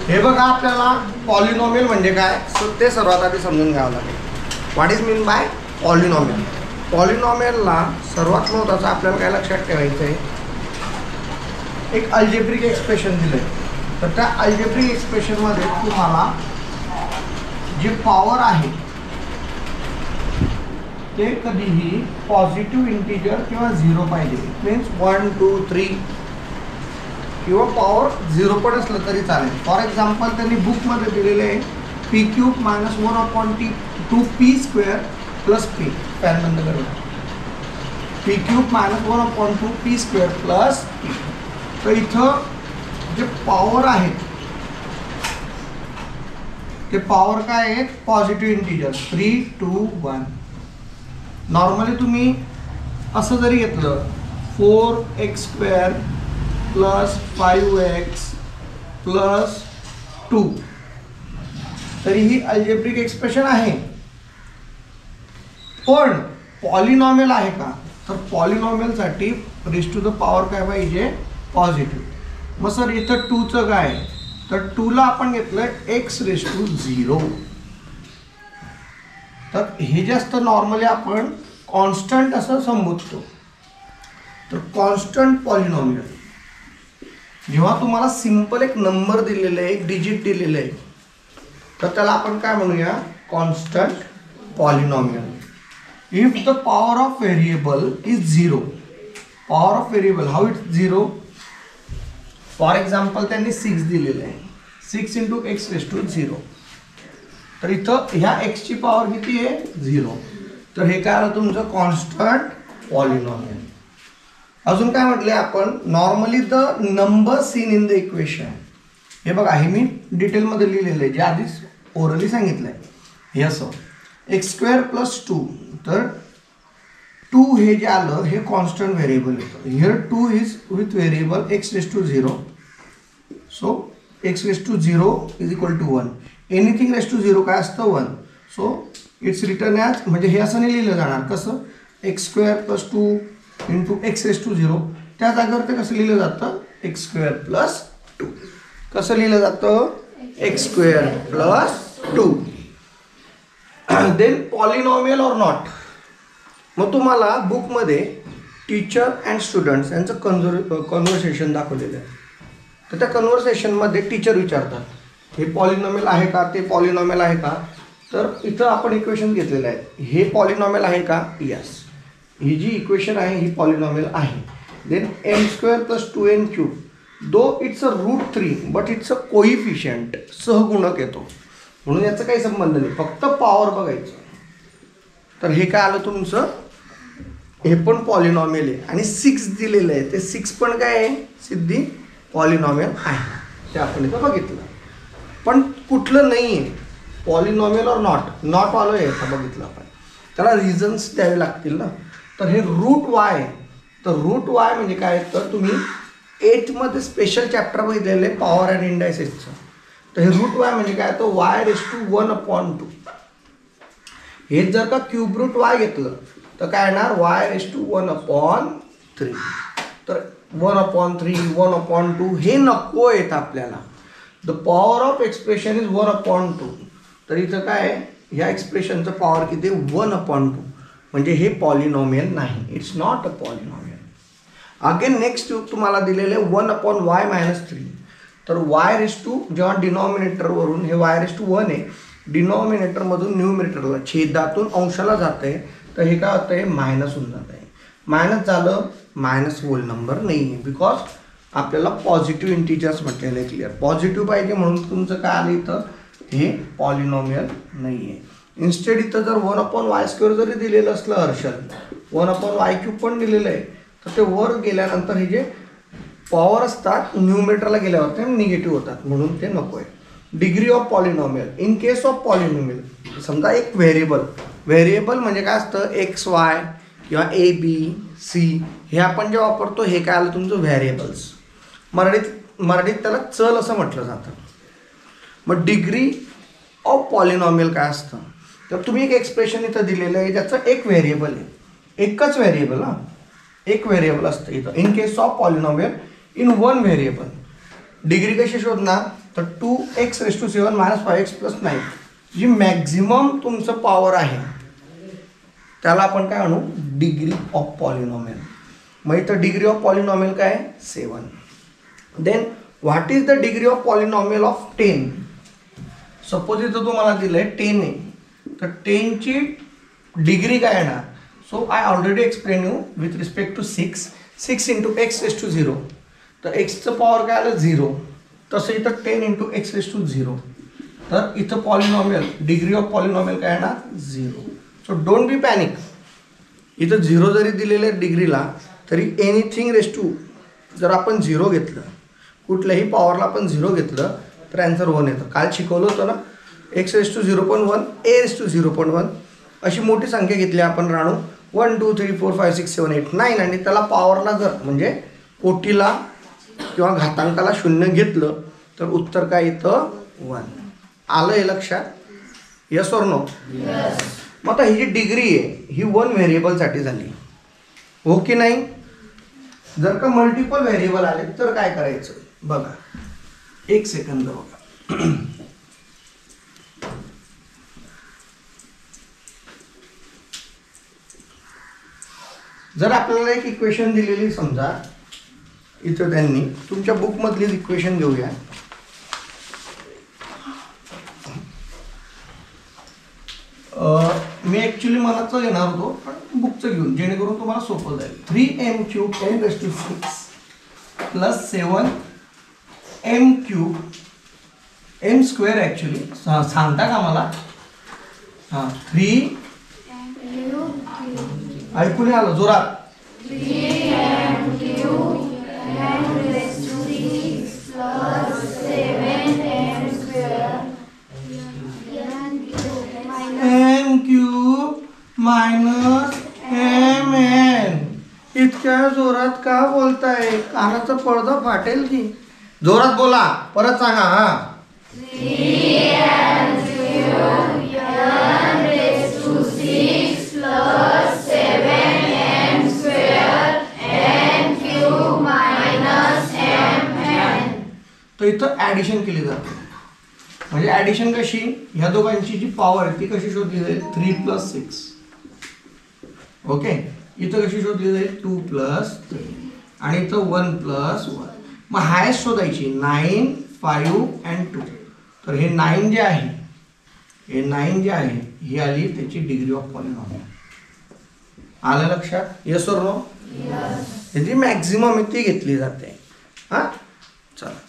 हे बघा, आपल्याला पॉलिनॉमियल म्हणजे काय ते सर्वात आधी समजून घ्यावं लागेल. What is mean by polynomial? पॉलिनॉमियलला सर्वात महत्त्वाचं आपल्याला काय लक्षात ठेवायचं आहे, एक अल्जेब्रिक एक्सप्रेशन दिलं आहे. तर त्या अल्जेब्रिक एक्सप्रेशनमध्ये तुम्हाला जे पॉवर आहे ते कधीही पॉझिटिव्ह इंटिजर किंवा 0 पाहिजे. इट मीन्स 1 2 3 किंवा पॉवर 0 पण असलं तरी चालेल. फॉर एक्झाम्पल त्यांनी बुकमध्ये दिलेले आहे p³ - 1/2p² plus p. Pan बंद करूया. p³ - 1/2p² plus p. तर इथं जे पॉवर आहेत ते पॉवर काय आहेत, पॉझिटिव्ह इंटिजर 3 2 1. नॉर्मली तुम्ही असं जरी घेतलं 4x² प्लस 5x प्लस 2 तरी ही अल्जेब्रिक एक्सप्रेशन आहे. पण पॉलिनॉमियल आहे का, तर पॉलिनॉमियलसाठी रेज टू द पॉवर काय पाहिजे, पॉझिटिव्ह. मग सर इथं 2चं काय, तर 2ला आपण घेतलं x⁻0. तर हे जे असतं नॉर्मली आपण कॉन्स्टंट असं संबोधतो. तर कॉन्स्टंट पॉलिनॉमियल जेव्हा तुम्हाला सिंपल एक नंबर दिलेलं आहे, एक डिजिट दिलेलं आहे, तर त्याला आपण काय म्हणूया, constant polynomial. If the power of variable is 0. Power of variable how it's 0? For example त्यांनी 6 दिलेलं आहे, 6 × x⁻0. तर इथं ह्या एक्सची पॉवर किती आहे, 0. तर हे काय आलं तुमचं कॉन्स्टंट पॉलिनॉमियल. अजून काय म्हटले आपण, normally the number seen in the equation. हे बघा, हे मी डिटेलमध्ये लिहिलेलं आहे, जे आधीच ओरली सांगितलं आहे. हे असं x² + 2. तर 2 हे जे आलं हे कॉन्स्टंट व्हेरिएबल येतं. Here 2 is with variable x⁻0. So x⁻0 = 1. Anything ⁻0 काय असतं, 1. सो इट्स रिटर्न ॲज, म्हणजे हे असं नाही लिहिलं जाणार, कसं x² + 2 × x⁻0. त्या जागेवर ते कसं लिहिलं जातं, x² + 2. कसं लिहिलं जातं, x² + 2. Then polynomial or not. मग तुम्हाला बुकमध्ये टीचर अँड स्टुडंट्स यांचं कन्व्हर्सेशन दाखवलेलं आहे. तर त्या कन्व्हर्सेशनमध्ये टीचर विचारतात, हे पॉलिनॉमियल आहे का, ते पॉलिनॉमियल आहे का. तर इथं आपण इक्वेशन घेतलेलं आहे, हे पॉलिनॉमियल आहे का, यस. ही जी इक्वेशन आहे ही पॉलिनॉमियल आहे. Then m² + 2n³ though it's a √3 but it's a coefficient, सहगुणक येतो, म्हणून याचा काही संबंध नाही, फक्त पॉवर बघायचं. तर हे काय आलं तुमचं, हे पण पॉलिनॉमियल आहे. आणि 6 दिलेलं आहे, ते 6 पण काय आहे, सिद्धी पॉलिनॉमियल आहे. ते आपण इथं बघितलं. पण कुठलं नाही आहे, पॉलिनॉमियल ऑर नॉट. नॉट आलं आहे का बघितलं आपण, त्याला रिझन्स द्यावे लागतील ना. तर हे √y. तर √y म्हणजे काय, तर तुम्ही 8 मध्ये स्पेशल चॅप्टर बघितलेलं आहे पॉवर अँड इंडायसेसचं. तर हे √y म्हणजे काय, तर y⁻1/2. हे जर का √y घेतलं तर काय येणार, y⁻1/3. तर 1/3 1/2 हे नको येतं आपल्याला. The power of expression is 1/2. तर इथं काय, ह्या एक्सप्रेशनचं पॉवर किती, 1/2. म्हणजे हे पॉलिनॉमियल नाही, it's not a polynomial. Again next तुम्हाला दिलेले 1/y-3. तर जेव्हा डिनॉमिनेटरवरून हे y⁻1 आहे, डिनॉमिनेटरमधून न्यूमिनेटरला, छेदातून अंशाला जात आहे, तर हे काय होतं आहे, मायनस होऊन जात आहे. मायनस झालं, मायनस होल नंबर नाही आहे, बिकॉज आपल्याला पॉझिटिव्ह इंटिजर्स म्हटलेलं आहे. क्लिअर, पॉझिटिव्ह पाहिजे म्हणून तुमचं काय आलं इथं, हे पॉलिनॉमियल नाही आहे. इन्स्टेड इथं जर 1/y² जरी दिलेलं असलं हर्षल, 1/y³ पण दिलेलं आहे, तर ते वर गेल्यानंतर हे जे पॉवर असतात न्यूमिनेटरला गेल्यावर ते निगेटिव्ह होतात, म्हणून ते नको आहे. Degree of polynomial. In case of polynomial, समजा एक व्हेरिएबल म्हणजे काय असतं, XY किंवा ABC, हे आपण जे वापरतो हे काय आलं तुमचं, व्हेरिएबल्स. मराठीत त्याला चल असं म्हटलं जातं. मग डिग्री ऑफ पॉलिनॉमियल काय असतं, तर तुम्ही एक एक्सप्रेशन इथं दिलेलं आहे ज्याचं एक व्हेरिएबल आहे, एकच व्हेरिएबल, एक व्हेरिएबल असतं इथं. In case of polynomial in one variable. Degree कशी शोधणार, तर 2x⁻⁷ - 5x + 9 जी मॅक्झिमम तुमचं पॉवर आहे त्याला आपण काय म्हणू, डिग्री ऑफ पॉलिनॉमियल. मग इथं डिग्री ऑफ पॉलिनॉमियल काय आहे, 7. Then what is the degree of polynomial of 10. Suppose इथं तुम्हाला दिलं आहे 10 आहे, तर 10ची डिग्री काय येणार. So I already explain you with respect to 6 × x⁻⁴. तर एक्सचं पॉवर काय आलं 0. तसं इथं 10 × x⁻⁴. तर इथं पॉलिनॉमियल डिग्री ऑफ पॉलिनॉमियल काय येणार 0. So don't be panic. इथं 0 जरी दिलेलं आहे डिग्रीला तरी एनिथिंग रेस टू जर आपण 0 घेतलं, कुठल्याही पॉवरला आपण 0 घेतलं तर ॲन्सर 1 येतं. काल शिकवलं होतं ना, x⁻⁴.1 a⁻⁴.1 अशी मोठी संख्या घेतली आपण राणू 1 2 3 4 5 6 7 8 9 आणि त्याला पॉवरला जर म्हणजे कोटीला किंवा घातांकाला 0 घेतलं तर उत्तर काय येतं 1. आलं हे लक्षात, यस ऑर नो. मग आता ही जी डिग्री आहे ही 1 व्हेरिएबलसाठी झाली, हो की नाही. जर का मल्टिपल व्हेरिएबल आले तर काय करायचं बघा. एक सेकंद बघा. जर आपल्याला एक इक्वेशन दिलेली समजा, इथं त्यांनी तुमच्या बुकमधली इक्वेशन घेऊया. मी ॲक्च्युली मनाचं घेणार होतो पण बुकचं घेऊन, जेणेकरून तुम्हाला सोपं जाईल. 3m³ 10⁶ + 7m³ m² ॲक्च्युली सांगता का मला. हां 3 ऐकून नाही आलं जोरात. 3m³ -mn. इतक्या जोरात का बोलताय, कानाचा पडदा फाटेल की. जोरात बोला, परत सांगा. हा 3m³ + 7m² n³ -mn. तर इथं ॲडिशन केली जाते. म्हणजे ॲडिशन कशी, ह्या दोघांची जी पॉवर आहे ती कशी शोधली जाईल 3 + 6. ओके, इथं कशी शोधली जाईल 2 + 3 आणि इथं 1 + 1. मग हायेस्ट शोधायची 9 5 आणि 2. तर हे 9 जे आहे, हे 9 जे आहे ही आली त्याची डिग्री ऑफ पॉलिनॉमियल. आलं लक्षात, येस ऑर नो. याची मॅक्झिमम ती घेतली जाते. हां चला.